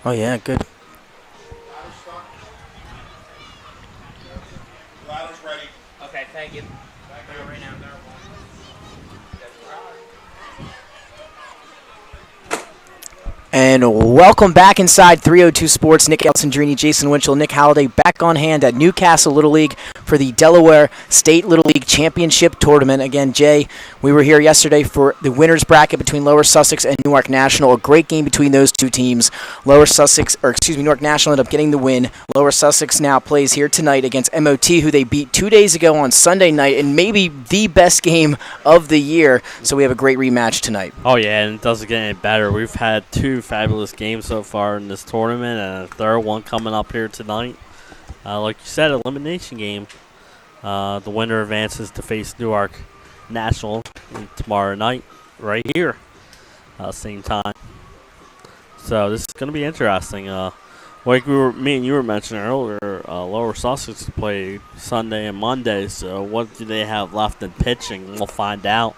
Oh, yeah, good. Okay, thank you. And welcome back inside 302 Sports. Nick Elsandrini, Jason Winchell, Nick Halliday back on hand at Newcastle Little League for the Delaware State Little League Championship Tournament. Again, Jay, we were here yesterday for the winners bracket between Lower Sussex and Newark National. A great game between those two teams. Newark National ended up getting the win. Lower Sussex now plays here tonight against MOT, who they beat 2 days ago on Sunday night, and maybe the best game of the year. So we have a great rematch tonight. Oh, yeah, and it doesn't get any better. We've had two fabulous games so far in this tournament, and a third one coming up here tonight. Like you said, elimination game. The winner advances to face Newark National tomorrow night, right here, same time. So this is going to be interesting. Like me and you were mentioning earlier, Lower Sussex played Sunday and Monday. So what do they have left in pitching? We'll find out.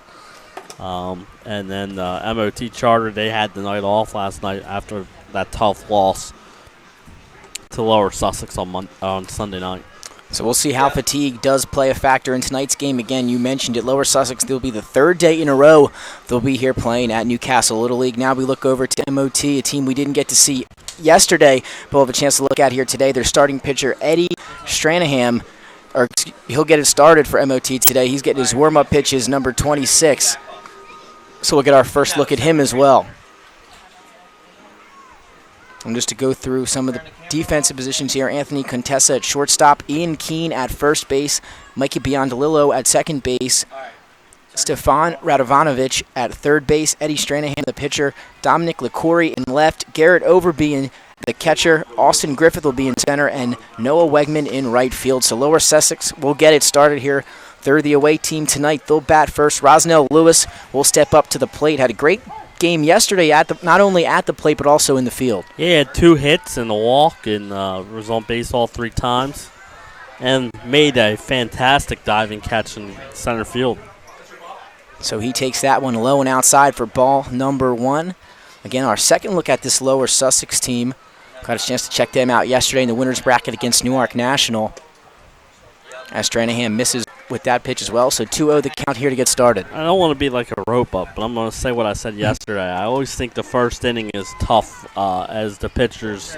And then MOT Charter, they had the night off last night after that tough loss to Lower Sussex on Sunday night. So we'll see how fatigue does play a factor in tonight's game. Again, you mentioned it, Lower Sussex, they'll be the third day in a row they'll be here playing at Newcastle Little League. Now we look over to MOT, a team we didn't get to see yesterday, but we'll have a chance to look at here today. Their starting pitcher, Eddie Stranahan, he'll get it started for MOT today. He's getting his warm-up pitches, number 26. So we'll get our first look at him as well. And just to go through some of the defensive positions here, Anthony Contessa at shortstop, Ian Keane at first base, Mikey Biondolillo at second base, Stefan Radovanovic at third base, Eddie Stranahan the pitcher, Dominic LaCourie in left, Garrett Overby in the catcher, Austin Griffith will be in center, and Noah Wegman in right field. So Lower Sussex will get it started here. They're the away team tonight. They'll bat first. Rosnell Lewis will step up to the plate. Had a great game yesterday, not only at the plate but also in the field. Yeah, he had 2 hits and a walk, and was on base all 3 times, and made a fantastic diving catch in center field. So he takes that one low and outside for ball number 1. Again, our second look at this Lower Sussex team. Got a chance to check them out yesterday in the winner's bracket against Newark National. As Stranahan misses with that pitch as well, so 2-0 the count here to get started. I don't want to be like a rope up, but I'm going to say what I said yesterday. I always think the first inning is tough as the pitchers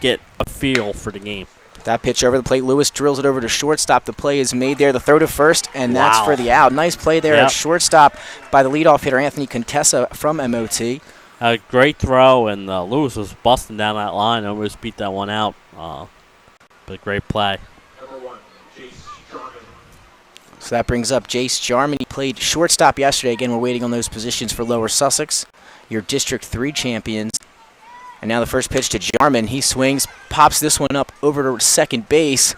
get a feel for the game. That pitch over the plate, Lewis drills it over to shortstop. The play is made there. The throw to first, and that's for the out. Nice play there at shortstop by the leadoff hitter, Anthony Contessa from MOT. A great throw, and Lewis was busting down that line. Almost beat that one out. But great play. So that brings up Jace Jarman. He played shortstop yesterday. Again, we're waiting on those positions for Lower Sussex, your District 3 champions. And now the first pitch to Jarman. He swings, pops this one up over to second base,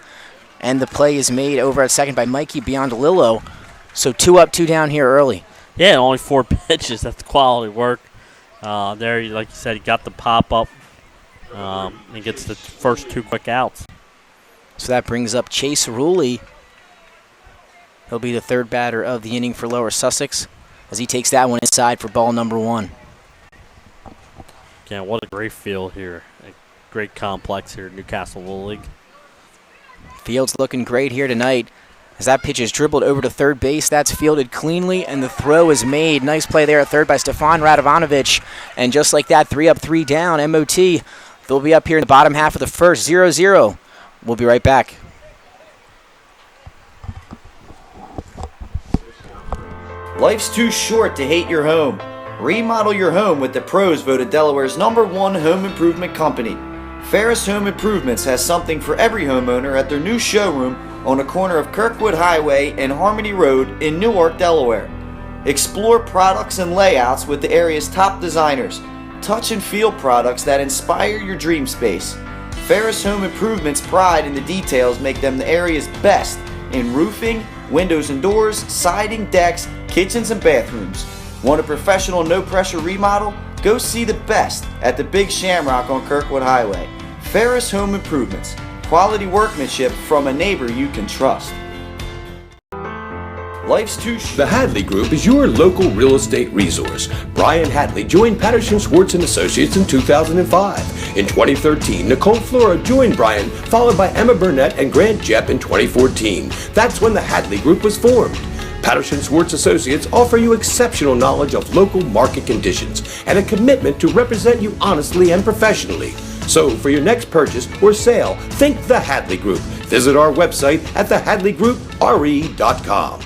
and the play is made over at second by Mikey Biondolillo. So 2 up, 2 down here early. Yeah, only 4 pitches. That's quality work. There, like you said, he got the pop up and gets the first 2 quick outs. So that brings up Chase Ruley. He'll be the third batter of the inning for Lower Sussex as he takes that one inside for ball number 1. Yeah, what a great field here. A great complex here at Newcastle Little League. Field's looking great here tonight as that pitch is dribbled over to third base. That's fielded cleanly, and the throw is made. Nice play there at third by Stefan Radovanovic. And just like that, 3 up, 3 down. MOT, they'll be up here in the bottom half of the first, 0-0. We'll be right back. Life's too short to hate your home. Remodel your home with the pros voted Delaware's #1 home improvement company. Ferris Home Improvements has something for every homeowner at their new showroom on the corner of Kirkwood Highway and Harmony Road in Newark, Delaware. Explore products and layouts with the area's top designers. Touch and feel products that inspire your dream space. Ferris Home Improvements' pride in the details make them the area's best in roofing, windows and doors, siding, decks, kitchens, and bathrooms. Want a professional, no-pressure remodel? Go see the best at the Big Shamrock on Kirkwood Highway. Ferris Home Improvements. Quality workmanship from a neighbor you can trust. Life's too short. The Hadley Group is your local real estate resource. Brian Hadley joined Patterson Schwartz and Associates in 2005. In 2013, Nicole Flora joined Brian, followed by Emma Burnett and Grant Jepp in 2014. That's when the Hadley Group was formed. Patterson Schwartz Associates offer you exceptional knowledge of local market conditions and a commitment to represent you honestly and professionally. So, for your next purchase or sale, think the Hadley Group. Visit our website at thehadleygroup.re.com.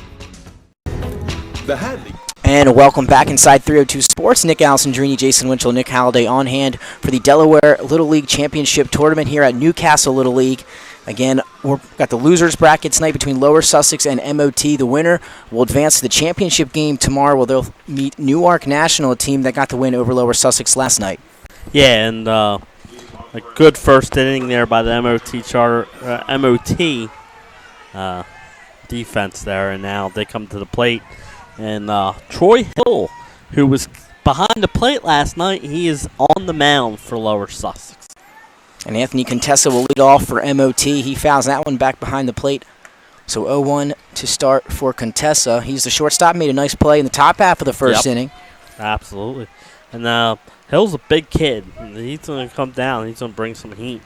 The Hadley. And welcome back inside 302 Sports. Nick Alessandrini, Jason Winchell, Nick Halliday on hand for the Delaware Little League Championship Tournament here at Newcastle Little League. Again, we've got the losers bracket tonight between Lower Sussex and MOT. The winner will advance to the championship game tomorrow, where they'll meet Newark National, a team that got the win over Lower Sussex last night. Yeah, and a good first inning there by the MOT defense there, and now they come to the plate. And Troy Hill, who was behind the plate last night, he is on the mound for Lower Sussex. And Anthony Contessa will lead off for MOT. He fouls that one back behind the plate. So 0-1 to start for Contessa. He's the shortstop, made a nice play in the top half of the first inning. Absolutely. And Hill's a big kid. He's going to come down. He's going to bring some heat.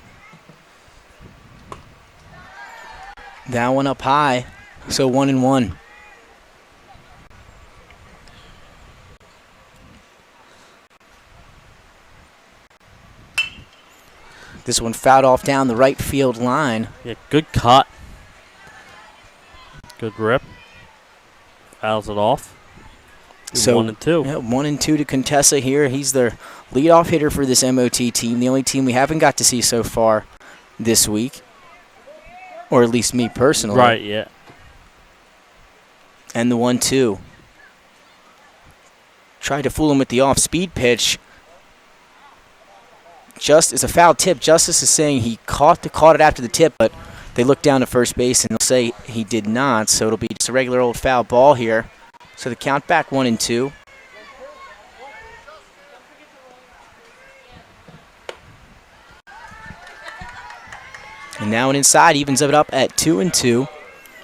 That one up high. So 1-1. This one fouled off down the right field line. Yeah, good cut. Good rip. Fouls it off. So 1-2. Yeah, 1-2 to Contessa here. He's the leadoff hitter for this MOT team, the only team we haven't got to see so far this week, or at least me personally. Right, yeah. And the 1-2. Tried to fool him with the off-speed pitch. Just as a foul tip, Justice is saying he caught it after the tip, but they look down to first base and they'll say he did not, so it'll be just a regular old foul ball here. So the count back 1-2. And now an inside evens it up at 2-2.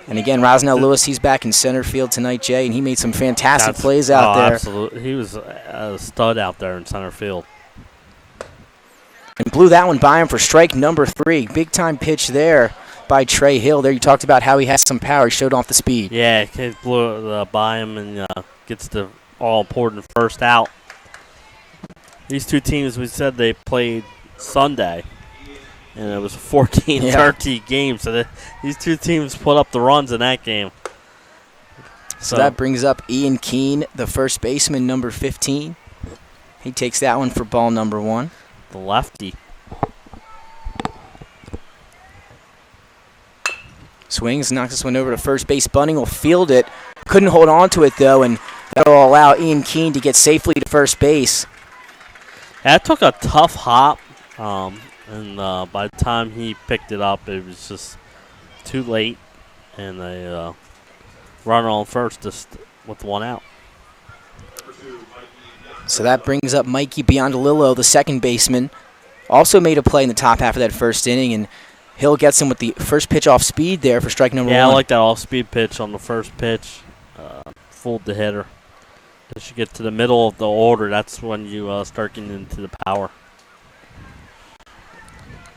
And again, Rosnell Lewis, he's back in center field tonight, Jay, and he made some fantastic plays out there. Absolutely. He was a stud out there in center field. And blew that one by him for strike number 3. Big-time pitch there by Trey Hill. There you talked about how he has some power. He showed off the speed. Yeah, he blew it by him and gets the all-important first out. These two teams, we said they played Sunday, and it was a 14-13 game. So these two teams put up the runs in that game. So that brings up Ian Keene, the first baseman, number 15. He takes that one for ball number 1. The lefty. Swings, knocks this one over to first base. Bunning will field it. Couldn't hold on to it, though, and that will allow Ian Keene to get safely to first base. That took a tough hop, and by the time he picked it up, it was just too late, and a runner on first just with one out. So that brings up Mikey Biondolillo, the second baseman. Also made a play in the top half of that first inning, and Hill gets him with the first pitch off speed there for strike number 1. Yeah, I like that off-speed pitch on the first pitch. Fooled the hitter. As you get to the middle of the order, that's when you start getting into the power.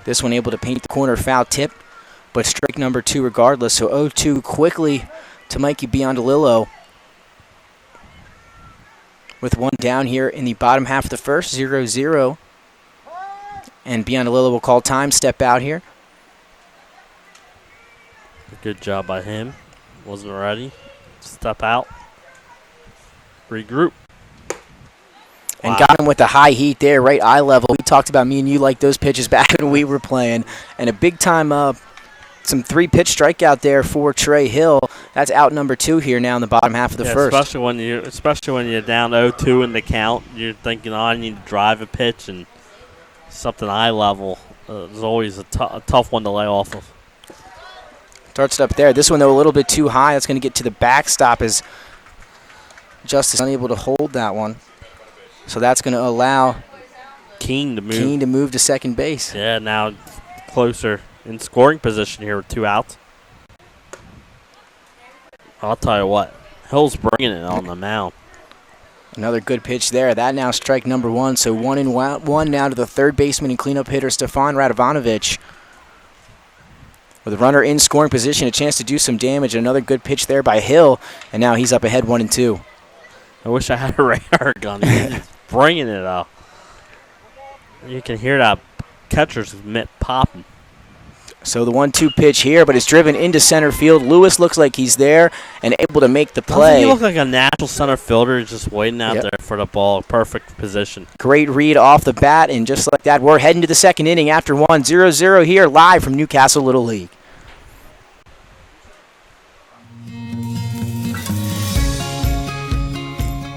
This one able to paint the corner, foul tip, but strike number 2 regardless. So 0-2 quickly to Mikey Biondolillo. With one down here in the bottom half of the first, 0-0. And Biondolillo will call time, step out here. Good job by him. Wasn't ready. Step out. Regroup. And got him with the high heat there, right eye level. We talked about me and you like those pitches back when we were playing. And a big time, some 3-pitch strikeout there for Trey Hill. That's out number 2 here now in the bottom half of the first. Especially when you're down 0-2 in the count, you're thinking, I need to drive a pitch, and something eye level is always a tough one to lay off of. Starts it up there. This one, though, a little bit too high. That's going to get to the backstop as Justice unable to hold that one. So that's going to allow Keene to move to second base. Yeah, now closer in scoring position here with 2 outs. I'll tell you what, Hill's bringing it on the mound. Another good pitch there. That now strike number one. So 1-1 now to the third baseman and cleanup hitter Stefan Radovanovic. With a runner in scoring position, a chance to do some damage. Another good pitch there by Hill, and now he's up ahead 1-2. I wish I had a radar gun. He's bringing it up. You can hear that catcher's mitt popping. So the 1-2 pitch here, but it's driven into center field. Lewis looks like he's there and able to make the play. He looked like a natural center fielder just waiting out there for the ball. Perfect position. Great read off the bat, and just like that, we're heading to the second inning after 1-0 here live from Newcastle Little League.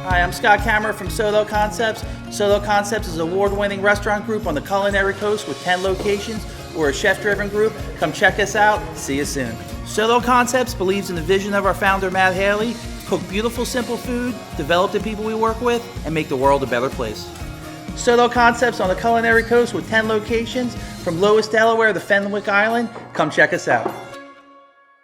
Hi, I'm Scott Kammerer from Solo Concepts. Solo Concepts is an award-winning restaurant group on the culinary coast with 10 locations. We're a chef-driven group. Come check us out. See you soon. Solo Concepts believes in the vision of our founder, Matt Haley. Cook beautiful, simple food, develop the people we work with, and make the world a better place. Solo Concepts on the culinary coast with 10 locations from Lois, Delaware to Fenwick Island. Come check us out.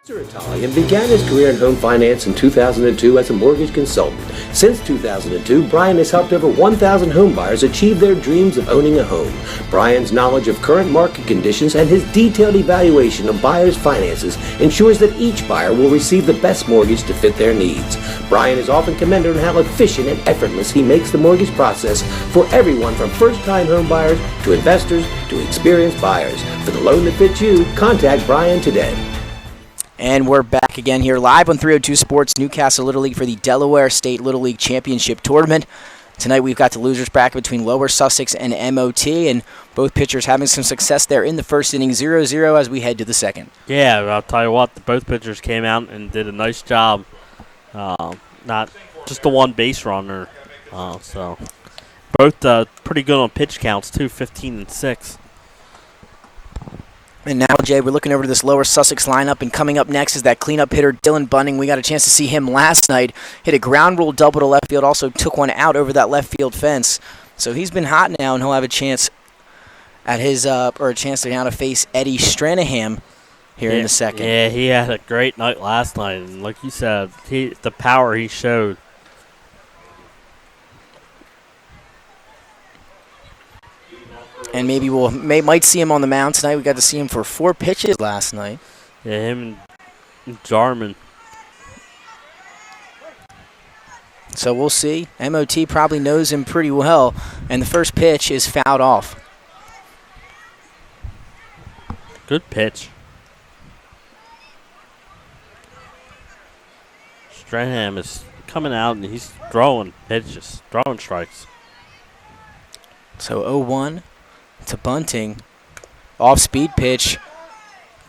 Mr. Italian began his career in home finance in 2002 as a mortgage consultant. Since 2002, Brian has helped over 1,000 home buyers achieve their dreams of owning a home. Brian's knowledge of current market conditions and his detailed evaluation of buyers' finances ensures that each buyer will receive the best mortgage to fit their needs. Brian is often commended on how efficient and effortless he makes the mortgage process for everyone from first-time home buyers to investors to experienced buyers. For the loan that fits you, contact Brian today. And we're back again here live on 302 Sports Newcastle Little League for the Delaware State Little League Championship Tournament. Tonight we've got the losers bracket between Lower Sussex and MOT, and both pitchers having some success there in the first inning, 0-0 as we head to the second. Yeah, I'll tell you what, both pitchers came out and did a nice job. Not just the one base runner. So both pretty good on pitch counts too, 15 and 6. And now, Jay, we're looking over to this Lower Sussex lineup, and coming up next is that cleanup hitter, Dylan Bunning. We got a chance to see him last night. Hit a ground rule double to left field, also took one out over that left field fence. So he's been hot now, and he'll have a chance at his or a chance to now to face Eddie Stranahan here in the second. Yeah, he had a great night last night, and like you said, the power he showed. And maybe might see him on the mound tonight. We got to see him for 4 pitches last night. Yeah, him and Jarman. So we'll see. MOT probably knows him pretty well. And the first pitch is fouled off. Good pitch. Stranahan is coming out and he's throwing pitches, throwing strikes. So 0-1. To Bunting. Off-speed pitch.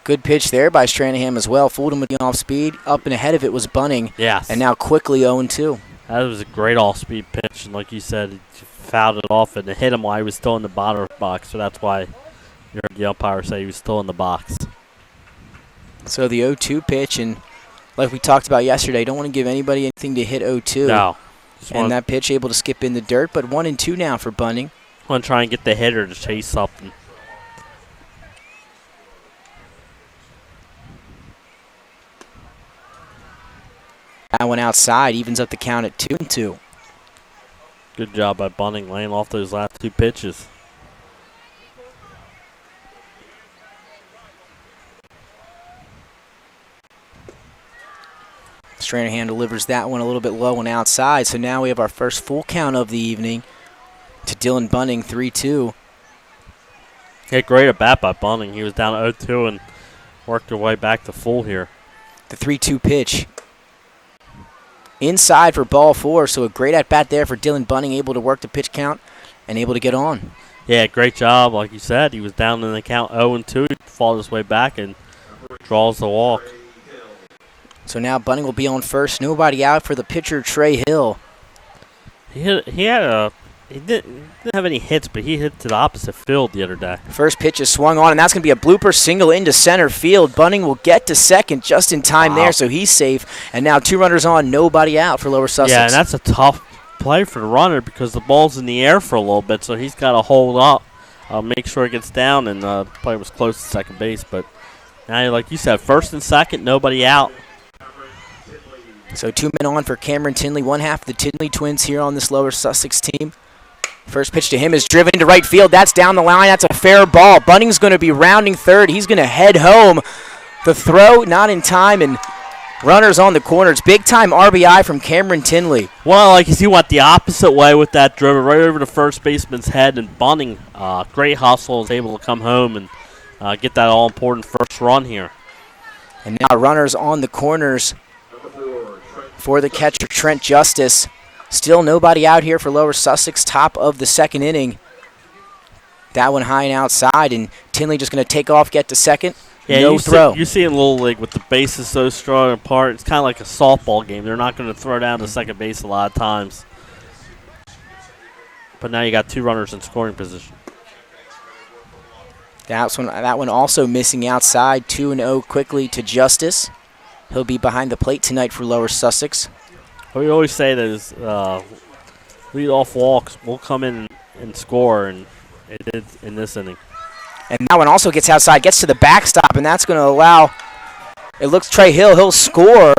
Good pitch there by Stranahan as well. Fooled him with the off-speed. Up and ahead of it was Bunting. Yes. And now quickly 0-2. That was a great off-speed pitch. And like you said, he fouled it off and it hit him while he was still in the bottom box. So that's why you heard the umpire say he was still in the box. So the 0-2 pitch, and like we talked about yesterday, don't want to give anybody anything to hit 0-2. No. And that pitch able to skip in the dirt, but 1-2 now for Bunting. Want to try and get the hitter to chase something. That one outside evens up the count at 2-2. Good job by Bunting laying off those last 2 pitches. Stranahan delivers that one a little bit low and outside, so now we have our first full count of the evening to Dylan Bunting, 3-2. Yeah, great at bat by Bunting. He was down 0-2 and worked their way back to full here. The 3-2 pitch. Inside for ball 4, so a great at bat there for Dylan Bunting, able to work the pitch count and able to get on. Yeah, great job. Like you said, he was down in the count 0-2. He fought his way back and draws the walk. So now Bunting will be on first. Nobody out for the pitcher, Trey Hill. He didn't have any hits, but he hit to the opposite field the other day. First pitch is swung on, and that's going to be a blooper single into center field. Bunting will get to second just in time there, so he's safe. And now 2 runners on, nobody out for Lower Sussex. Yeah, and that's a tough play for the runner because the ball's in the air for a little bit, so he's got to hold up, make sure it gets down, and the play was close to second base. But now, like you said, first and second, nobody out. So 2 men on for Cameron Tinley, one half of the Tinley twins here on this Lower Sussex team. First pitch to him is driven into right field. That's down the line. That's a fair ball. Bunning's going to be rounding third. He's going to head home. The throw not in time, and runners on the corners. Big-time RBI from Cameron Tinley. Well, like he went the opposite way with that, drove it right over the first baseman's head, and Bunning, great hustle, is able to come home and get that all-important first run here. And now runners on the corners for the catcher, Trent Justice. Still nobody out here for Lower Sussex, top of the second inning. That one high and outside, and Tinley just going to take off, get to second. Yeah, no throw. You see in Little League with the bases so strong apart, it's kind of like a softball game. They're not going to throw down to second base a lot of times. But now you got 2 runners in scoring position. That one also missing outside. 2-0 quickly to Justice. He'll be behind the plate tonight for Lower Sussex. We always say that is lead-off walks will come in and score, and it did in this inning. And that one also gets outside, gets to the backstop, and that's going to allow, it looks Trey Hill, he'll score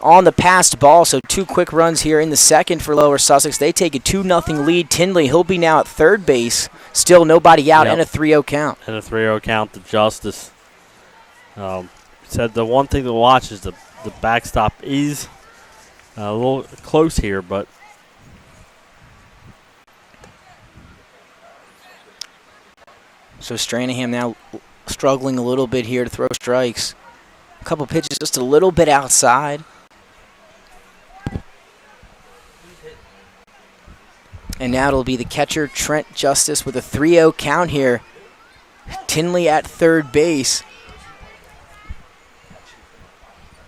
on the passed ball. So 2 quick runs here in the second for Lower Sussex. They take a 2-0 lead. Tinley, he'll be now at third base. Still nobody out, and a 3-0 count. And a 3-0 count to Justice. Said the one thing to watch is the backstop is a little close here, but so Stranahan now struggling a little bit here to throw strikes. A couple pitches just a little bit outside. And now it'll be the catcher, Trent Justice, with a 3-0 count here. Tinley at third base.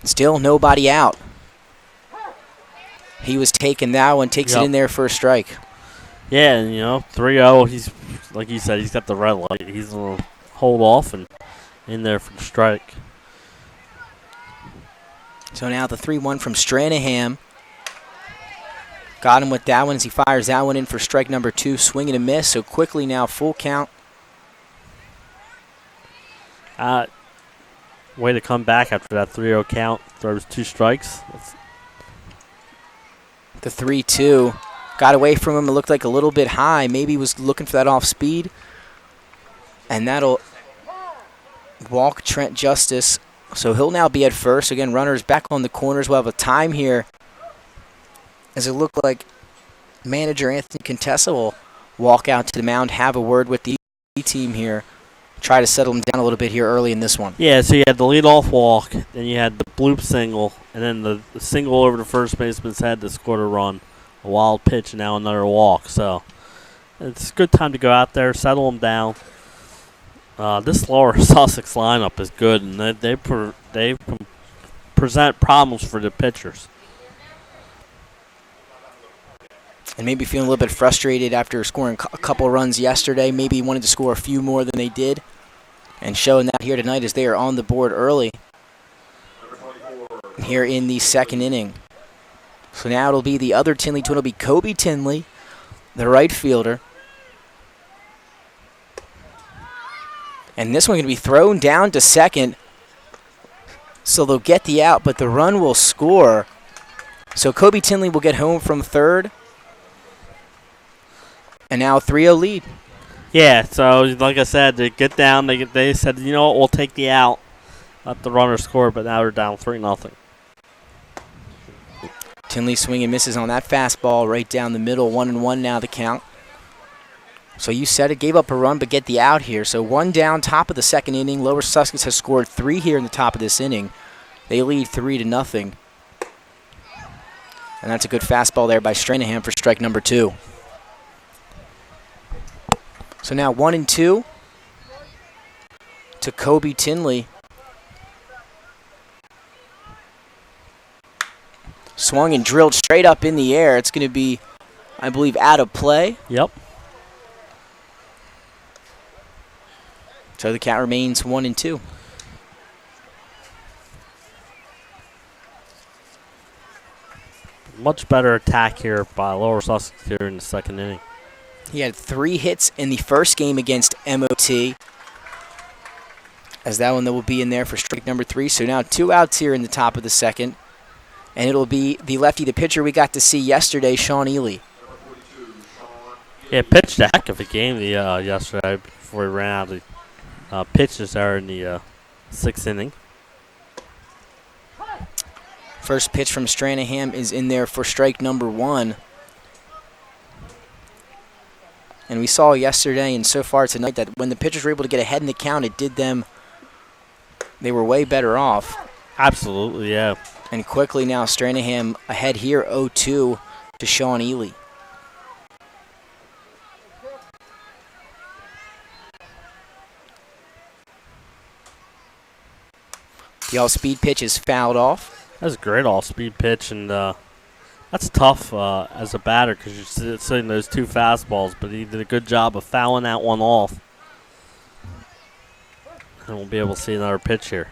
Still nobody out. He was taking that one, takes it in there for a strike. Yeah, and 3-0, he's, like you said, he's got the red light. He's going to hold off and in there for the strike. So now the 3-1 from Stranahan. Got him with that one as he fires that one in for strike number 2. Swing and a miss, so quickly now full count. Way to come back after that 3-0 count. Throws 2 strikes. The 3-2. Got away from him. It looked like a little bit high. Maybe he was looking for that off speed. And that'll walk Trent Justice. So he'll now be at first. Again, runners back on the corners. We'll have a time here. As it looked like manager Anthony Contessa will walk out to the mound, have a word with the team here. Try to settle him down a little bit here early in this one. Yeah, so you had the leadoff walk, then you had the bloop single, and then the single over the first baseman's head that scored a run. A wild pitch, and now another walk. So it's a good time to go out there, settle them down. This Lower Sussex lineup is good, and they present problems for the pitchers. And maybe feeling a little bit frustrated after scoring a couple runs yesterday. Maybe wanted to score a few more than they did. And showing that here tonight as they are on the board early here in the second inning. So now it'll be the other Tinley twin. It'll be Kobe Tinley, the right fielder. And this one going to be thrown down to second. So they'll get the out, but the run will score. So Kobe Tinley will get home from third. And now a 3-0 lead. Yeah, so like I said, they get down. They said, you know what, we'll take the out. Let the runner score, but now they're down 3-0. Tinley swing and misses on that fastball right down the middle. 1-1 now the count. So you said it, gave up a run, but get the out here. So 1 down, top of the second inning. Lower Sussex has scored 3 here in the top of this inning. They lead 3-0. And that's a good fastball there by Stranahan for strike number 2. So now 1-2 to Kobe Tinley. Swung and drilled straight up in the air. It's going to be, I believe, out of play. Yep. So the count remains 1-2. Much better attack here by Lower Sussex here in the second inning. He had 3 hits in the first game against MOT. As that one that will be in there for strike number 3. So now 2 outs here in the top of the second. and it'll be the lefty, the pitcher we got to see yesterday, Sean Ely. Yeah, pitched a heck of a game yesterday before he ran out of pitches there in the 6th inning. First pitch from Stranahan is in there for strike number 1. And we saw yesterday and so far tonight that when the pitchers were able to get ahead in the count, it did them, they were way better off. Absolutely, yeah. And quickly now, Stranahan ahead here, 0-2 to Sean Ely. The all-speed pitch is fouled off. That's a great all-speed pitch, and that's tough as a batter because you're sitting those 2 fastballs, but he did a good job of fouling that one off. And we'll be able to see another pitch here.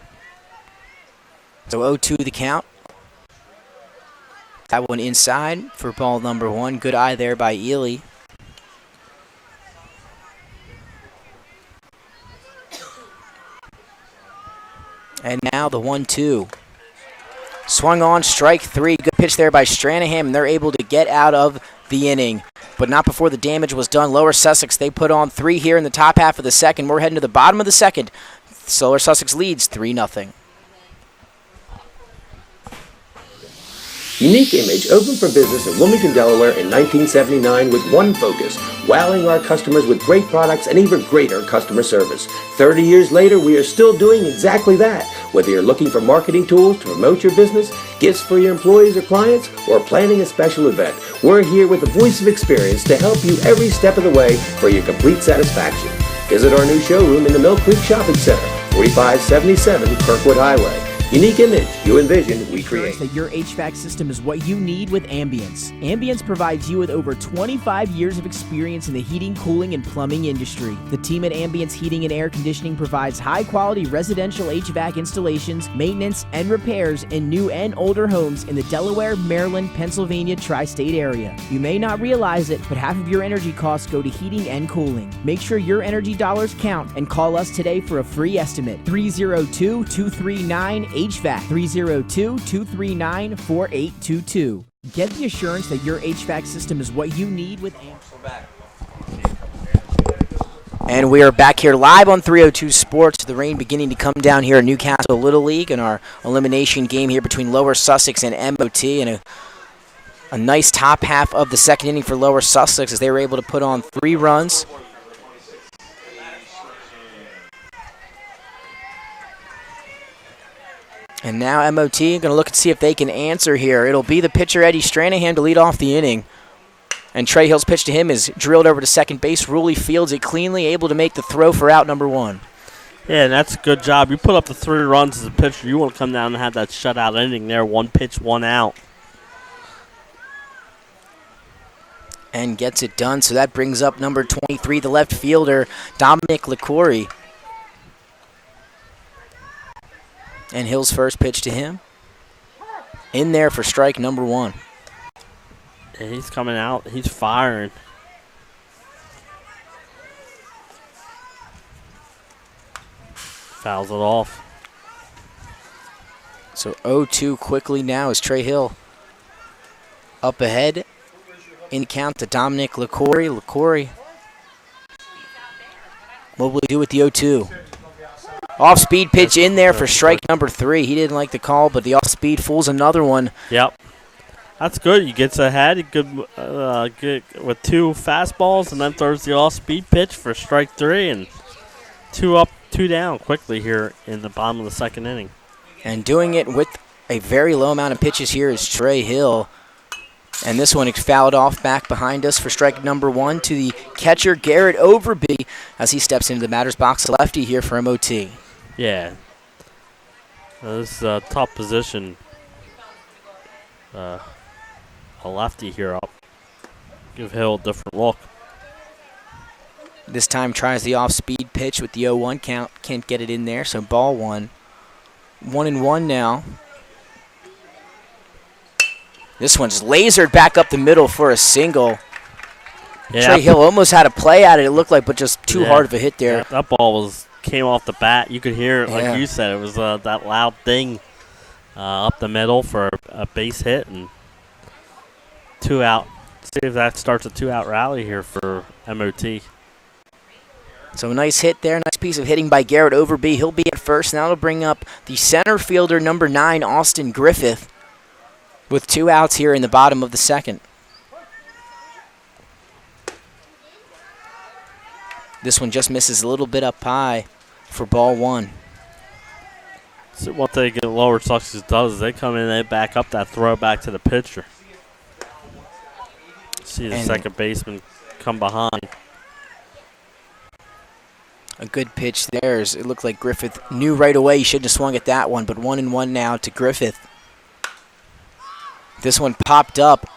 So 0-2 the count. That one inside for ball number 1. Good eye there by Ely. And now the 1-2. Swung on, strike 3. Good pitch there by Stranahan, and they're able to get out of the inning. But not before the damage was done. Lower Sussex, they put on 3 here in the top half of the second. We're heading to the bottom of the second. Lower Sussex leads 3-0. Unique Image opened for business in Wilmington, Delaware in 1979 with one focus, wowing our customers with great products and even greater customer service. 30 years later, we are still doing exactly that. Whether you're looking for marketing tools to promote your business, gifts for your employees or clients, or planning a special event, we're here with the voice of experience to help you every step of the way for your complete satisfaction. Visit our new showroom in the Mill Creek Shopping Center, 4577 Kirkwood Highway. Unique Image, you envision, we create. That your HVAC system is what you need with Ambience. Ambience provides you with over 25 years of experience in the heating, cooling, and plumbing industry. The team at Ambience Heating and Air Conditioning provides high-quality residential HVAC installations, maintenance, and repairs in new and older homes in the Delaware, Maryland, Pennsylvania tri-state area. You may not realize it, but half of your energy costs go to heating and cooling. Make sure your energy dollars count and call us today for a free estimate. 302-239 HVAC, 302-239-4822. Get the assurance that your HVAC system is what you need with And we are back here live on 302 Sports. The rain beginning to come down here at Newcastle Little League in our elimination game here between Lower Sussex and MOT. And a nice top half of the second inning for Lower Sussex as they were able to put on 3 runs. And now MOT going to look and see if they can answer here. It'll be the pitcher, Eddie Stranahan, to lead off the inning. And Trey Hill's pitch to him is drilled over to second base. Ruley fields it cleanly, able to make the throw for out number 1. Yeah, and that's a good job. You put up the 3 runs as a pitcher. You want to come down and have that shutout inning there. 1 pitch, 1 out. And gets it done. So that brings up number 23, the left fielder, Dominic LaCoury. And Hill's first pitch to him. In there for strike number 1. And he's coming out. He's firing. Fouls it off. So 0-2 quickly now as Trey Hill up ahead in count to Dominic LaCoury. LaCoury, what will he do with the 0-2? Off-speed pitch in there for strike number 3. He didn't like the call, but the off-speed fools another one. Yep. That's good. He gets ahead. He good with 2 fastballs and then throws the off-speed pitch for strike 3 and 2 up, 2 down quickly here in the bottom of the second inning. And doing it with a very low amount of pitches here is Trey Hill. And this one is fouled off back behind us for strike number 1 to the catcher, Garrett Overby, as he steps into the batter's box. Lefty here for MOT. Yeah. This is a top position. A lefty here up. Give Hill a different look. This time tries the off-speed pitch with the 0-1 count. Can't get it in there, so ball 1. 1-1 now. This one's lasered back up the middle for a single. Yeah, Trey Hill almost had a play at it, it looked like, but just too hard of a hit there. Yeah, that ball came off the bat. You could hear it, like Yeah. you said. It was that loud ding up the middle for a base hit and 2 out. See if that starts a 2-out rally here for MOT. So a nice hit there, nice piece of hitting by Garrett Overby. He'll be at first. Now it'll bring up the center fielder, number 9, Austin Griffith, with 2 outs here in the bottom of the second. This one just misses a little bit up high for ball 1. So what they get Lower Sussex does is they come in and they back up that throw back to the pitcher. See the second baseman come behind. A good pitch there. It looked like Griffith knew right away he shouldn't have swung at that one, but 1-1 now to Griffith. This one popped up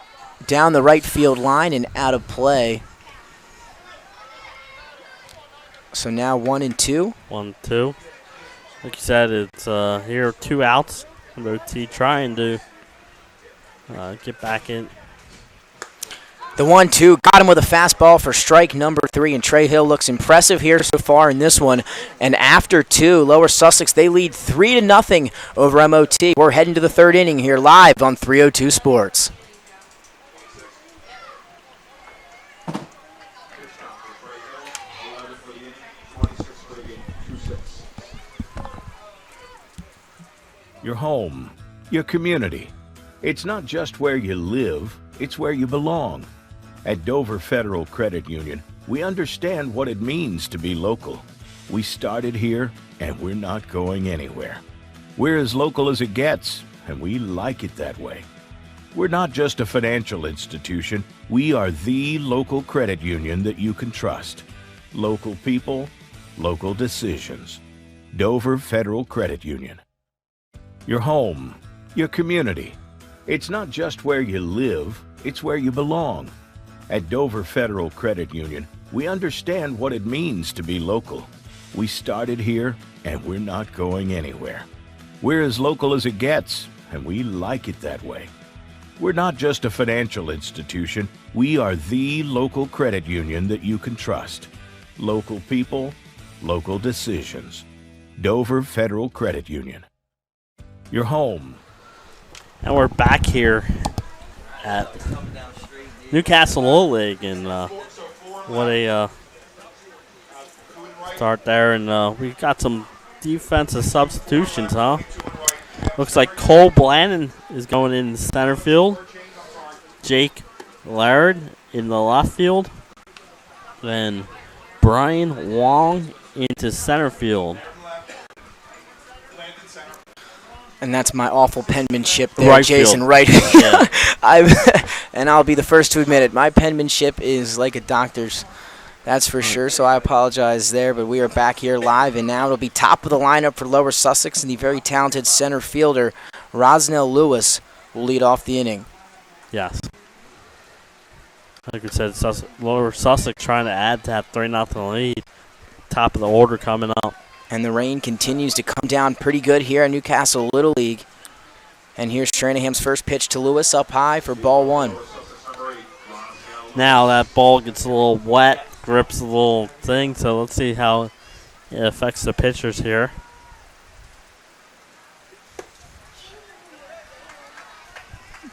down the right field line and out of play. So now 1-2. 1-2. Like you said, it's here 2 outs. MOT trying to get back in. The 1-2 got him with a fastball for strike number 3, and Trey Hill looks impressive here so far in this one. And after 2, Lower Sussex, they lead 3-0 over MOT. We're heading to the 3rd inning here live on 302 Sports. Your home, your community. It's not just where you live, it's where you belong. At Dover Federal Credit Union, we understand what it means to be local. We started here, and we're not going anywhere. We're as local as it gets, and we like it that way. We're not just a financial institution, we are the local credit union that you can trust. Local people, local decisions. Dover Federal Credit Union. Your home, your community. It's not just where you live, it's where you belong. At Dover Federal Credit Union, we understand what it means to be local. We started here, and we're not going anywhere. We're as local as it gets, and we like it that way. We're not just a financial institution, we are the local credit union that you can trust. Local people, local decisions. Dover Federal Credit Union. Your home. And we're back here at Newcastle Little League, and what a start there. And we got some defensive substitutions, huh? Looks like Cole Blannon is going in center field. Jake Laird in the left field. Then Brian Wong into center field. And that's my awful penmanship there, Right Jason. field. Right. Yeah. And I'll be the first to admit it. My penmanship is like a doctor's, that's for sure. So I apologize there. But we are back here live, and now it'll be top of the lineup for Lower Sussex, and the very talented center fielder, Rosnell Lewis, will lead off the inning. Yes. Like we said, Lower Sussex trying to add to that 3-0 lead. Top of the order coming up. And the rain continues to come down pretty good here at Newcastle Little League. And here's Stranaham's first pitch to Lewis, up high for ball 1. Now that ball gets a little wet, grips a little thing, so let's see how it affects the pitchers here.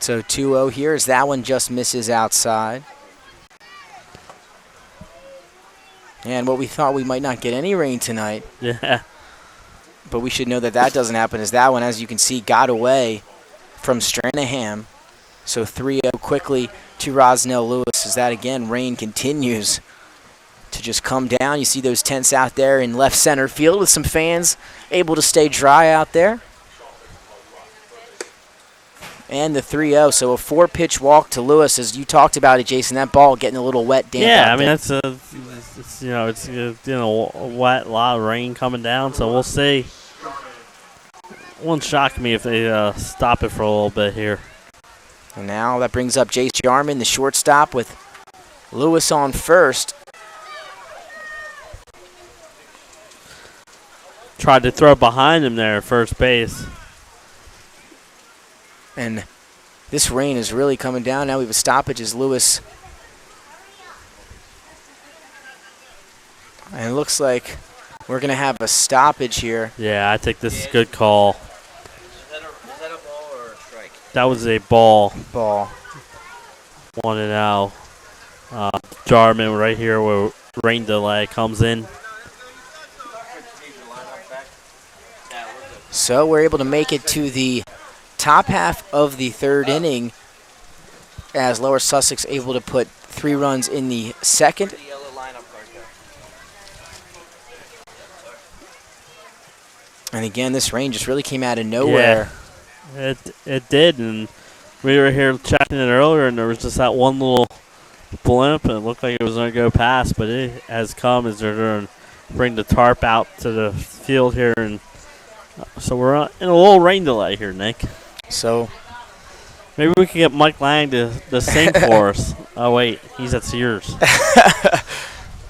So 2-0 here as that one just misses outside. And what we thought we might not get any rain tonight. Yeah. But we should know that that doesn't happen, as that one, as you can see, got away from Stranaham. So 3-0 quickly to Rosnell Lewis, as that, again, rain continues to just come down. You see those tents out there in left center field with some fans able to stay dry out there. And the 3-0, so a 4-pitch walk to Lewis, as you talked about it, Jason. That ball getting a little wet, damp. Yeah, out I mean there. it's a wet, lot of rain coming down, so we'll see. Won't shock me if they stop it for a little bit here. And now that brings up Jace Jarman, the shortstop, with Lewis on first. Tried to throw behind him there at first base. And this rain is really coming down. Now we have a stoppage as Lewis. And it looks like we're going to have a stoppage here. Yeah, I think this is a good call. That was a ball. Ball. 1-0. Jarman right here where rain delay comes in. So we're able to make it to the top half of the third inning as Lower Sussex able to put 3 runs in the second. And again, this rain just really came out of nowhere. Yeah, it did, and we were here checking it earlier, and there was just that one little blimp, and it looked like it was going to go past, but it has come as they're going to bring the tarp out to the field here, and so we're in a little rain delay here, Nick. So maybe we can get Mike Lang to sing for us. Oh, wait, he's at Sears.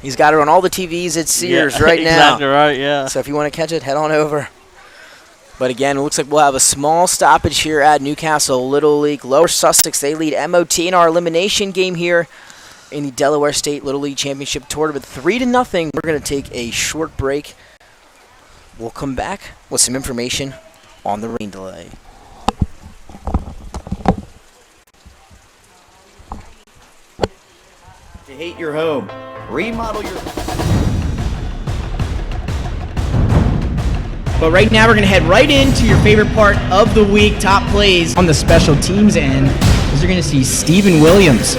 he's got it on all the TVs at Sears right now. Exactly right, yeah. So if you want to catch it, head on over. But again, it looks like we'll have a small stoppage here at Newcastle Little League. Lower Sussex, they lead MOT in our elimination game here in the Delaware State Little League Championship Tournament 3-0. We're going to take a short break. We'll come back with some information on the rain delay. To hate your home, remodel your... But right now we're going to head right into your favorite part of the week, top plays on the special teams end, as you're going to see Steven Williams.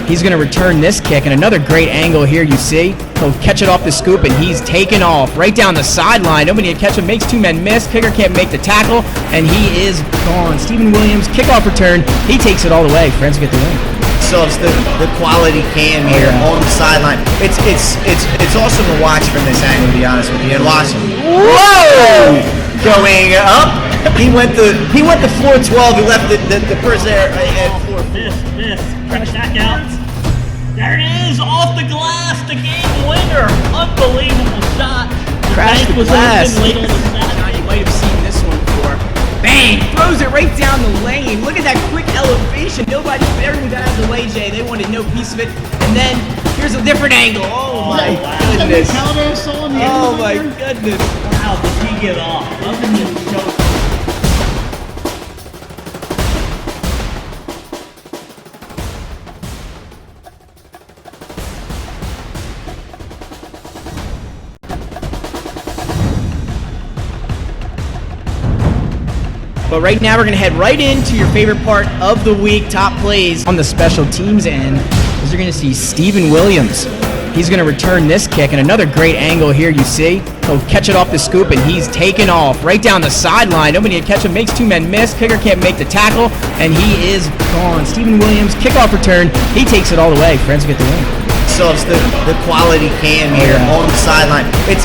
He's going to return this kick, and another great angle here you see. He'll catch it off the scoop, and he's taken off right down the sideline. Nobody can catch him, makes 2 men miss. Kicker can't make the tackle, and he is gone. Steven Williams, kickoff return. He takes it all the way. Friends get the win. So it's the quality cam here on the sideline. It's awesome to watch from this angle, to be honest with you. And watch, whoa, going up. He went to floor 12. He left the person there at floor 4. Miss. Crash back out. There it is, off the glass, the game winner. Unbelievable shot. Crash the glass. Late on the side. Now you might have seen this one before. Bang! Throws it right down the lane. Look at that quick elevation. Nobody, everyone got out of the way, Jay. They wanted no piece of it. And then here's a different angle. Oh my goodness. Oh my goodness. How did he get off? Nothing just choked. But right now we're going to head right into your favorite part of the week, top plays on the special teams end, as you're going to see Steven Williams. He's going to return this kick, and another great angle here you see. He'll catch it off the scoop, and he's taken off right down the sideline. Nobody can catch him, makes 2 men miss. Kicker can't make the tackle, and he is gone. Steven Williams, kickoff return. He takes it all the way. Friends get the win. So it's the quality cam here on the sideline. It's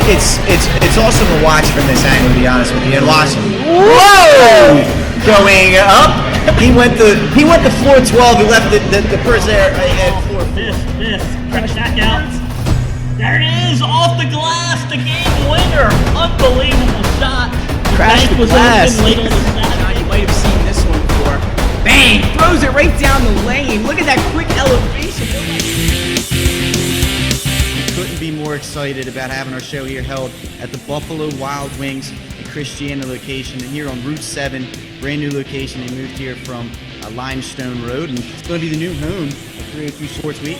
awesome to watch from this angle, to be honest with you. And watch, whoa, going up. He went to floor 12. He left the person there at floor 4. Miss. Crash back out. There it is, off the glass, the game winner. Unbelievable shot. Crash the glass. Late on the side. Now you might have seen this one before. Bang! Throws it right down the lane. Look at that quick elevation. Couldn't be more excited about having our show here held at the Buffalo Wild Wings and Christiana location, and here on Route 7, brand new location. They moved here from Limestone Road, and it's going to be the new home of 302 Sports Week.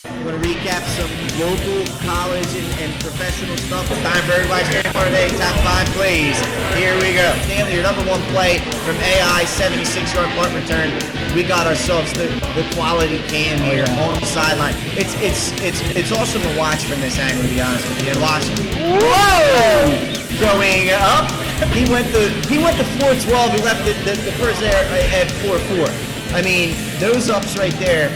I'm going to recap some local, college, and professional stuff. It's time for everybody's favorite part of the day, top 5 plays. Here we go. Stanley, your number 1 play from AI, 76-yard punt return. We got ourselves the quality cam here on the sideline. It's awesome to watch from this angle, to be honest with you. And watch, whoa, going up. He went to floor 12. He left the person there at floor 4. I mean, those ups right there.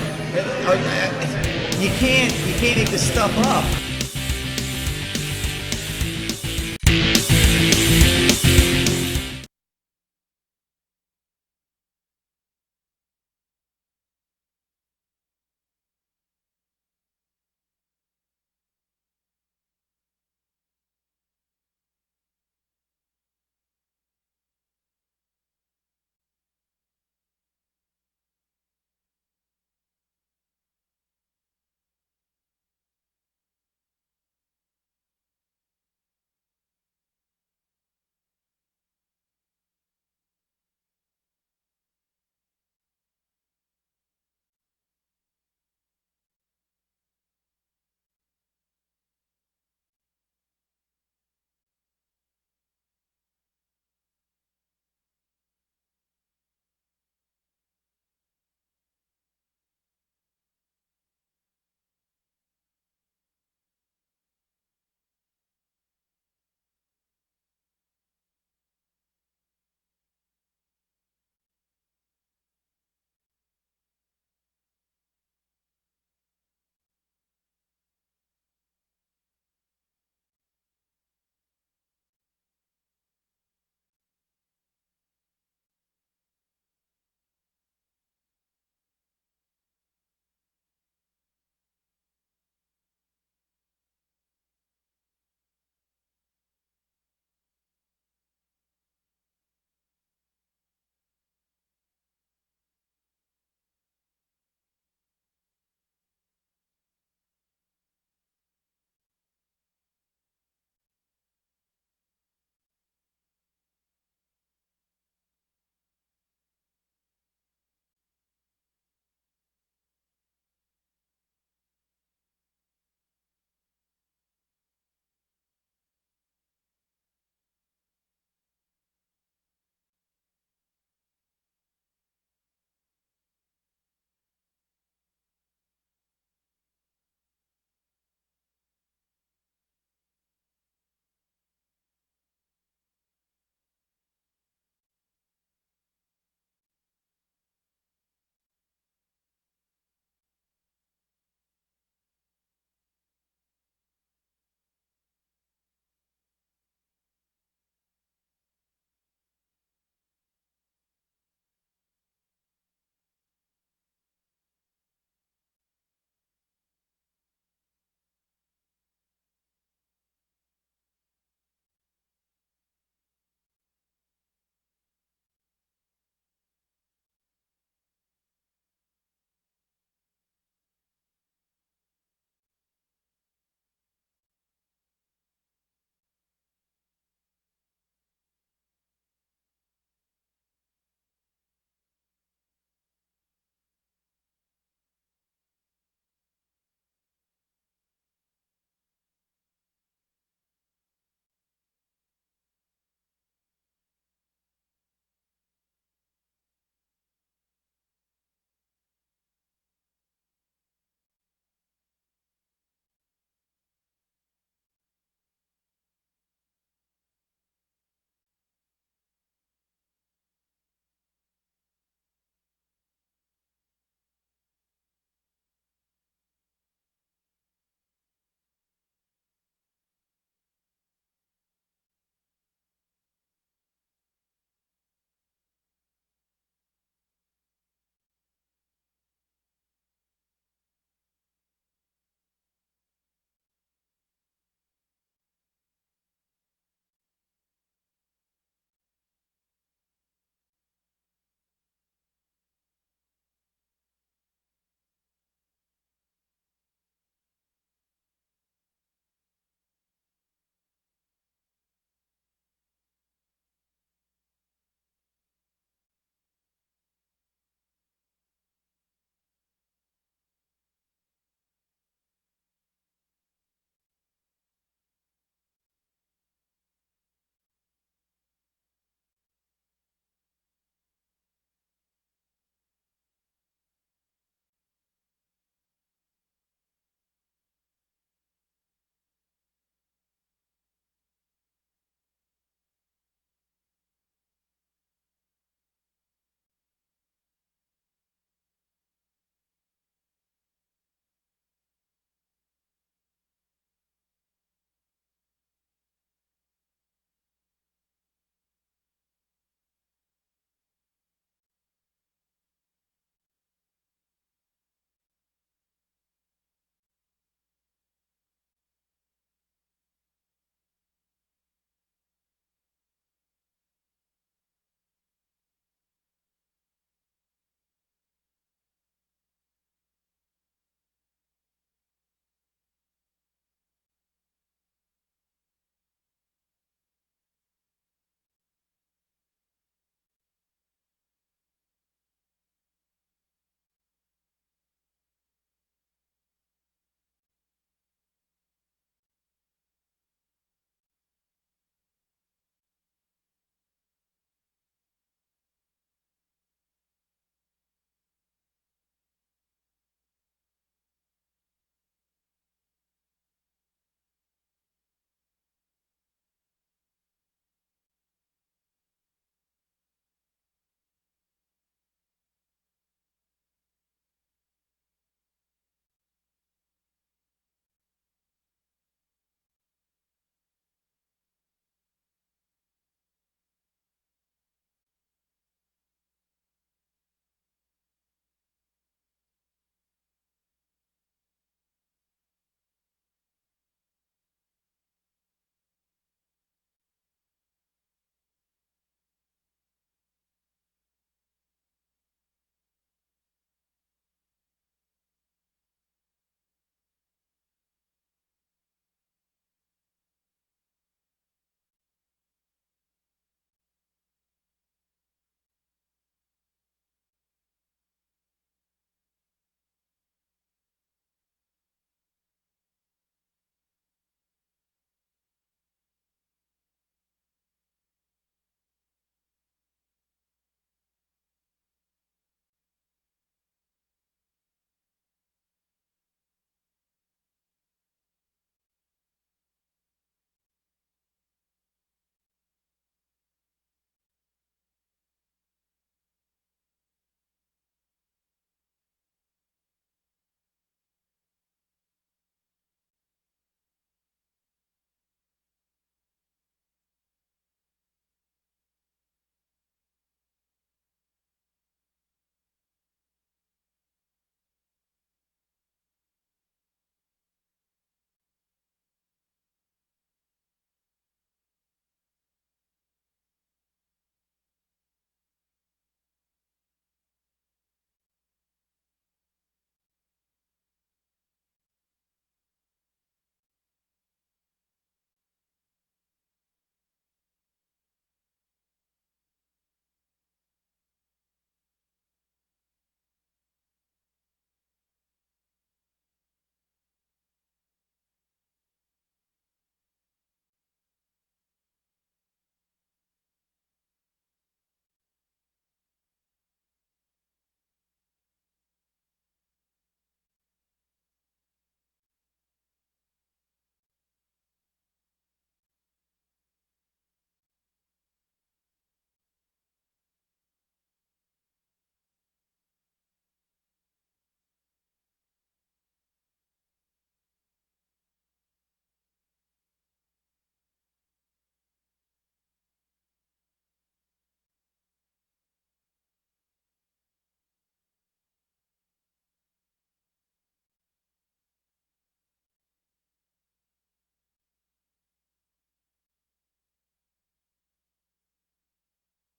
You can't make this stuff up.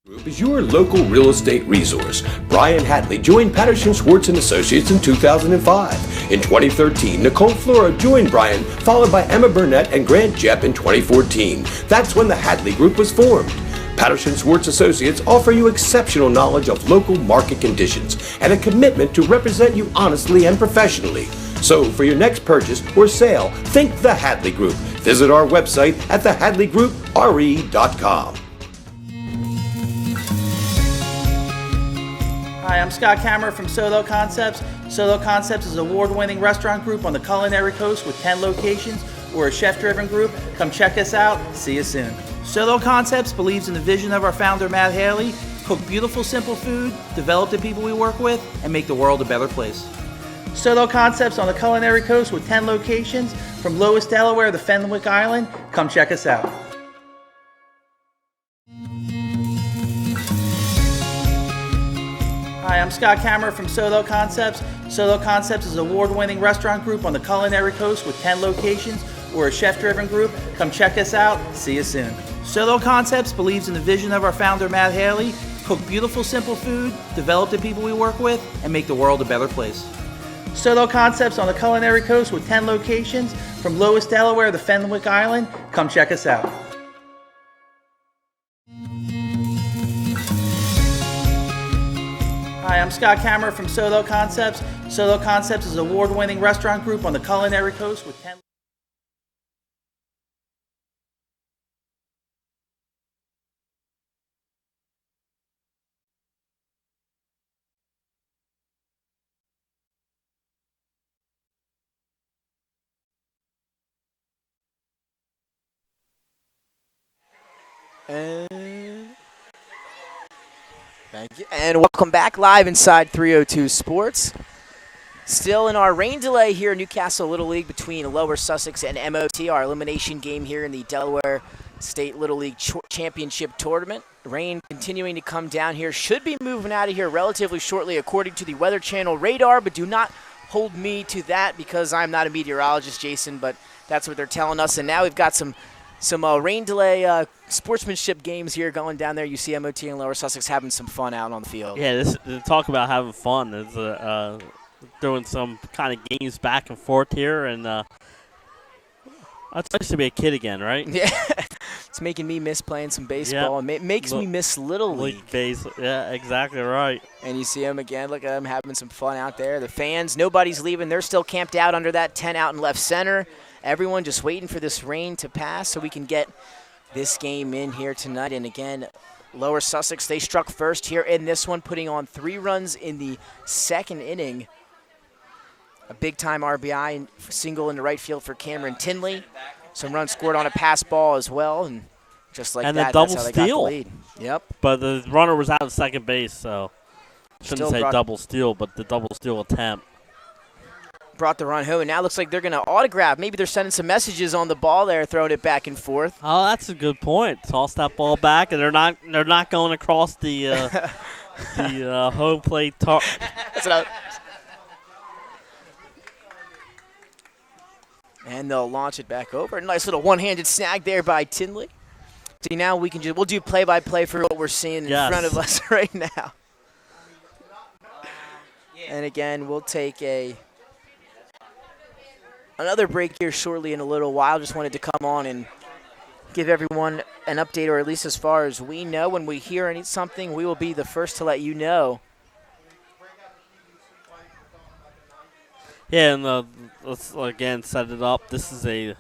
Group is your local real estate resource. Brian Hadley joined Patterson Schwartz and Associates in 2005. In 2013, Nicole Flora joined Brian, followed by Emma Burnett and Grant Jepp in 2014. That's when the Hadley Group was formed. Patterson Schwartz Associates offer you exceptional knowledge of local market conditions and a commitment to represent you honestly and professionally. So for your next purchase or sale, think the Hadley Group. Visit our website at thehadleygroup.re.com. Hi, I'm Scott Kammerer from Solo Concepts. Solo Concepts is an award-winning restaurant group on the culinary coast with 10 locations. We're a chef-driven group. Come check us out. See you soon. Solo Concepts believes in the vision of our founder, Matt Haley: cook beautiful, simple food, develop the people we work with, and make the world a better place. Solo Concepts on the culinary coast with 10 locations from Lewis, Delaware to Fenwick Island. Come check us out. Hi, I'm Scott Kammerer from Solo Concepts. Solo Concepts is an award-winning restaurant group on the culinary coast with 10 locations. We're a chef-driven group. Come check us out. See you soon. Solo Concepts believes in the vision of our founder, Matt Haley: cook beautiful, simple food, develop the people we work with, and make the world a better place. Solo Concepts on the culinary coast with 10 locations from Lewis, Delaware to Fenwick Island. Come check us out. Hi, I'm Scott Kammerer from Solo Concepts. Solo Concepts is an award-winning restaurant group on the culinary coast with 10... Thank you. And welcome back live inside 302 Sports. Still in our rain delay here in Newcastle Little League between Lower Sussex and MOT, our elimination game here in the Delaware State Little League Championship Tournament. Rain continuing to come down here. Should be moving out of here relatively shortly according to the Weather Channel radar, but do not hold me to that because I'm not a meteorologist, Jason, but that's what they're telling us. And now we've got some rain delay sportsmanship games here going down there. You see MOT and Lower Sussex having some fun out on the field. Yeah, talk about having fun. It's doing some kind of games back and forth here, and it's nice to be a kid again, right? Yeah, it's making me miss playing some baseball. Yep. It makes me miss Little League. Yeah, exactly right. And you see them again. Look at them having some fun out there. The fans, nobody's leaving. They're still camped out under that tent out in left center. Everyone just waiting for this rain to pass so we can get this game in here tonight. And again, Lower Sussex, they struck first here in this one, putting on 3 runs in the second inning. A big-time RBI single in the right field for Cameron Tinley. Some runs scored on a pass ball as well, and just like and that, the double that's how they got the steal. lead. Yep. But the runner was out of second base, so shouldn't Still say double steal, but the double steal attempt. Brought the run home, and now looks like they're going to autograph. Maybe they're sending some messages on the ball there, throwing it back and forth. Oh, that's a good point. Toss that ball back, and they're not going across the the home plate. That's what and they'll launch it back over. Nice little one-handed snag there by Tinley. See, now we'll do play-by-play for what we're seeing in front of us right now. And again, we'll take another break here shortly in a little while. Just wanted to come on and give everyone an update, or at least as far as we know. When we hear something, we will be the first to let you know. Yeah, and let's again set it up. This is a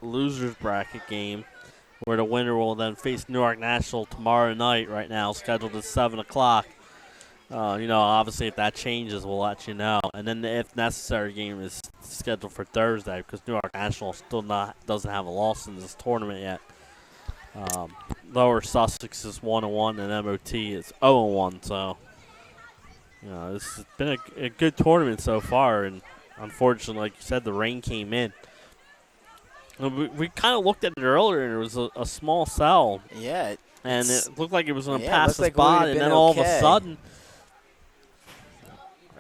loser's bracket game where the winner will then face Newark National tomorrow night. Right now, scheduled at 7 o'clock. Obviously, if that changes, we'll let you know. And then the if necessary game is scheduled for Thursday because Newark National still doesn't have a loss in this tournament yet. Lower Sussex is 1-1 and MOT is 0-1. So, this has been a good tournament so far. And unfortunately, like you said, the rain came in. We kind of looked at it earlier, and it was a small cell. Yeah. And it looked like it was going to pass the like spot, and then all of a sudden,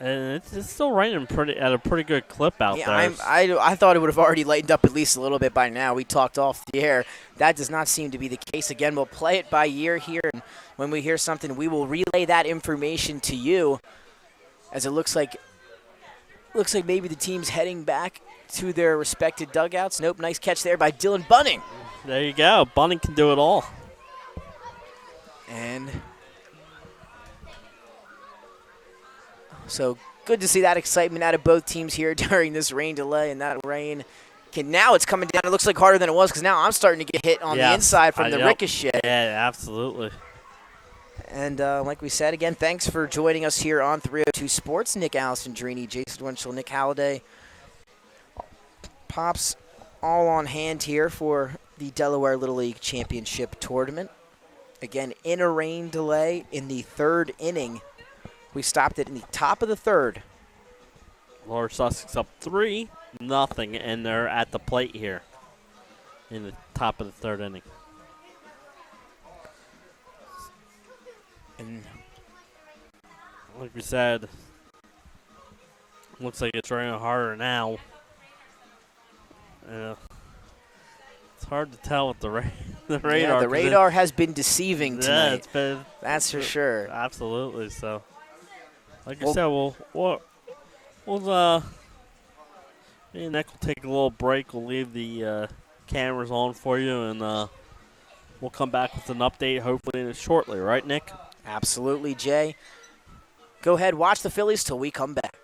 And it's still raining at a pretty good clip out there. I thought it would have already lightened up at least a little bit by now. We talked off the air. That does not seem to be the case. Again, we'll play it by ear here, and when we hear something, we will relay that information to you. As it looks like maybe the team's heading back to their respected dugouts. Nope, nice catch there by Dylan Bunning. There you go. Bunning can do it all. And so good to see that excitement out of both teams here during this rain delay, and that rain now it's coming down. It looks like harder than it was because now I'm starting to get hit on the inside from the ricochet. Yeah, absolutely. And like we said, again, thanks for joining us here on 302 Sports. Nick Alessandrini, Jason Winchell, Nick Halliday. Pops all on hand here for the Delaware Little League Championship Tournament. Again, in a rain delay in the third inning. We stopped it in the top of the third. Lower Sussex up 3-0, and they're at the plate here in the top of the third inning. And like we said, looks like it's raining harder now. It's hard to tell with the radar. Yeah, the radar has been deceiving tonight. Yeah, it's been. That's for sure. Absolutely. So, like you said, we'll me and Nick will take a little break. We'll leave the cameras on for you, and we'll come back with an update hopefully shortly. Right, Nick? Absolutely, Jay. Go ahead, watch the Phillies till we come back.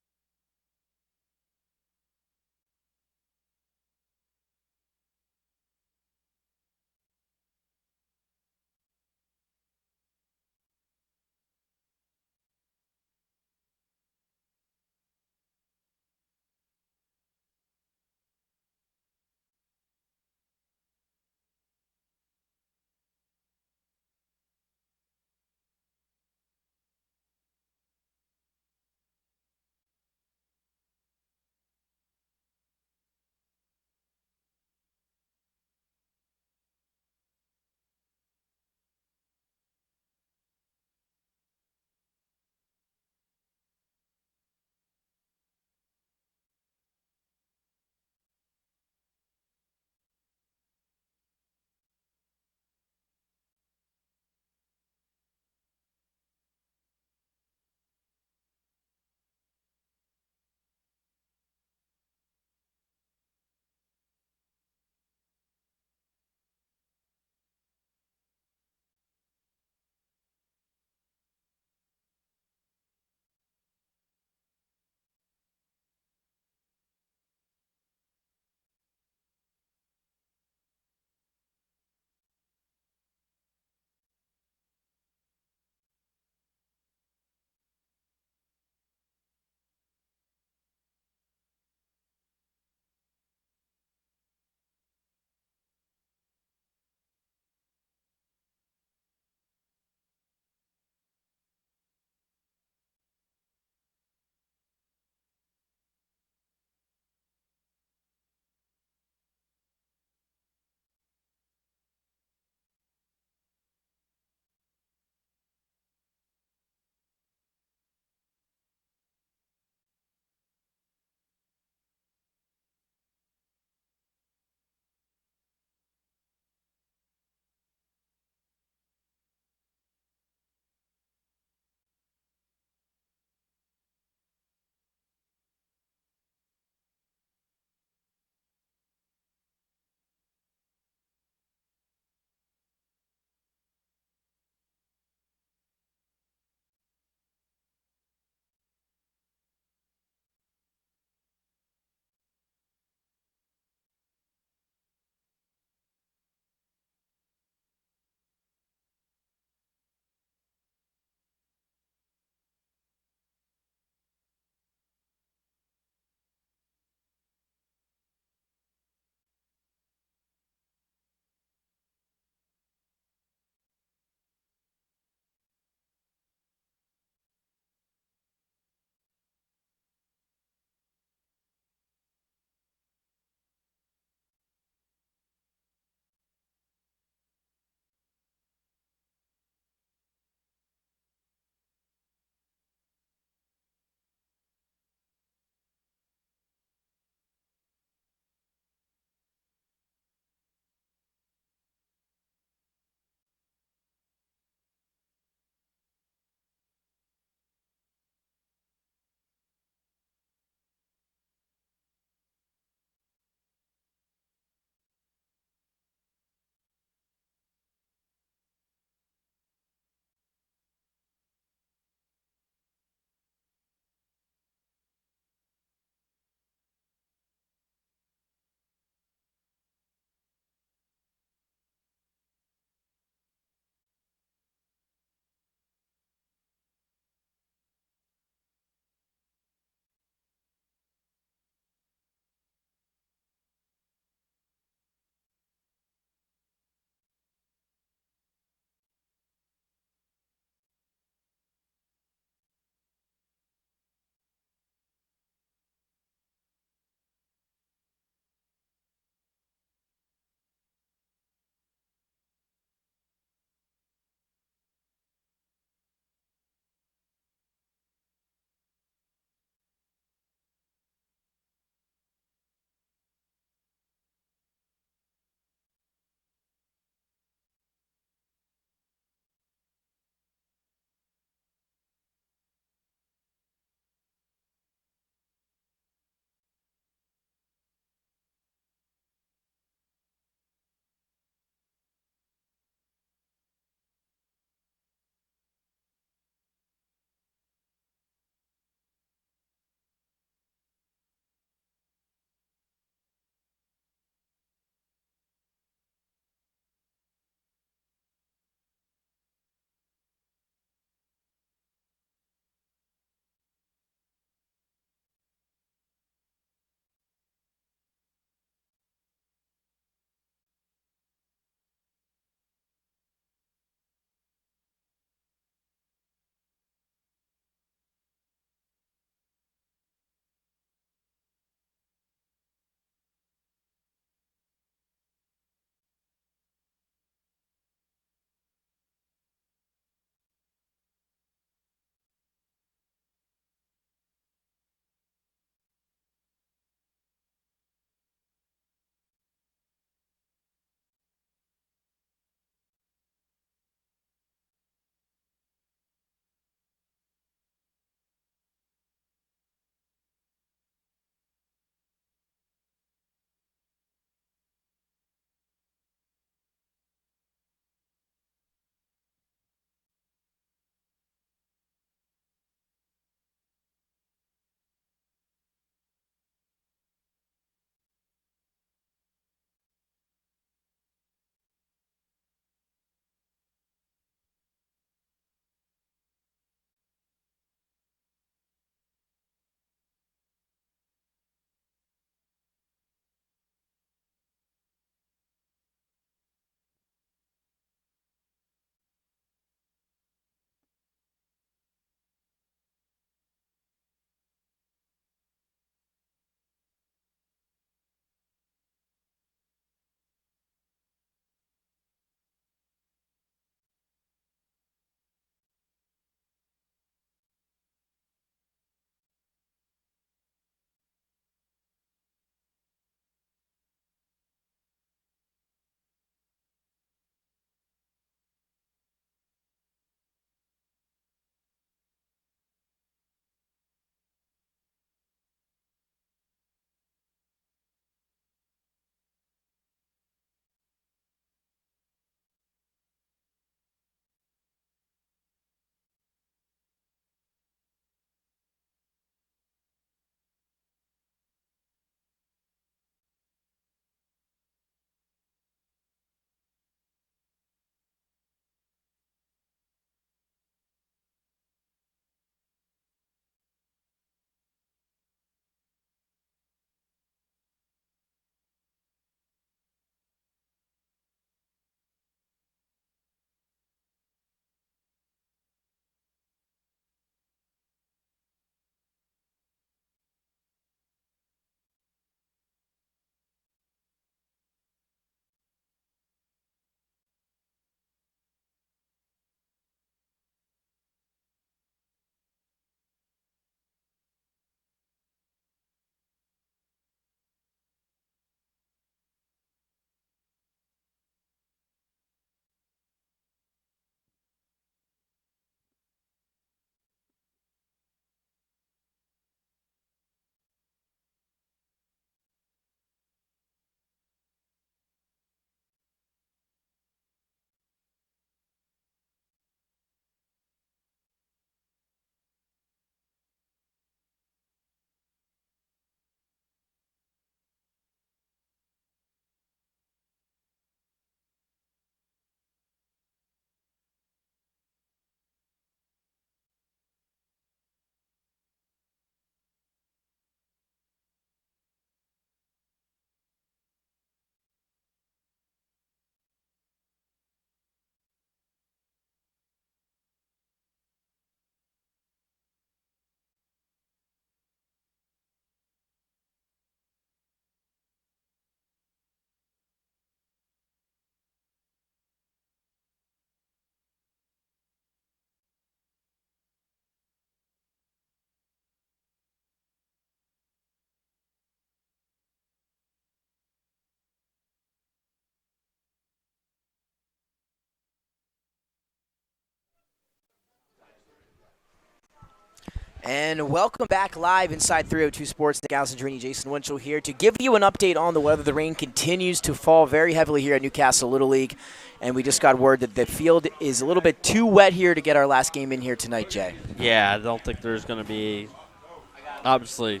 And welcome back live inside 302 Sports. Nick Alessandrini, Jason Winchell here to give you an update on the weather. The rain continues to fall very heavily here at Newcastle Little League, and we just got word that the field is a little bit too wet here to get our last game in here tonight, Jay. Yeah, I don't think there's going to be – obviously,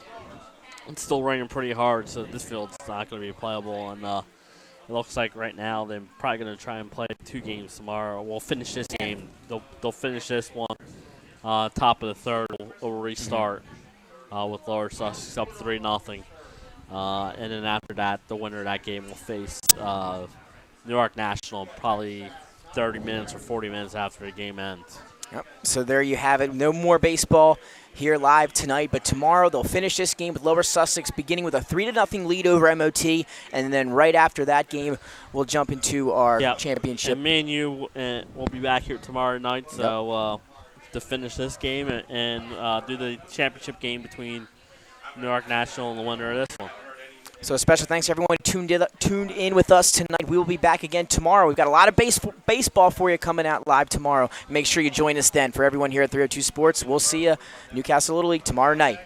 it's still raining pretty hard, so this field's not going to be playable. And it looks like right now they're probably going to try and play 2 games tomorrow. We'll finish this game. They'll finish this one. Top of the third will restart with Lower Sussex up 3-0. And then after that, the winner of that game will face New York National probably 30 minutes or 40 minutes after the game ends. Yep. So there you have it. No more baseball here live tonight, but tomorrow they'll finish this game with Lower Sussex beginning with a 3-0 lead over MOT, and then right after that game, we'll jump into our championship. And me and you will be back here tomorrow night, so to finish this game and do the championship game between New York National and the winner of this one. So a special thanks to everyone who tuned in with us tonight. We will be back again tomorrow. We've got a lot of baseball for you coming out live tomorrow. Make sure you join us then. For everyone here at 302 Sports, we'll see you Newcastle Little League tomorrow night.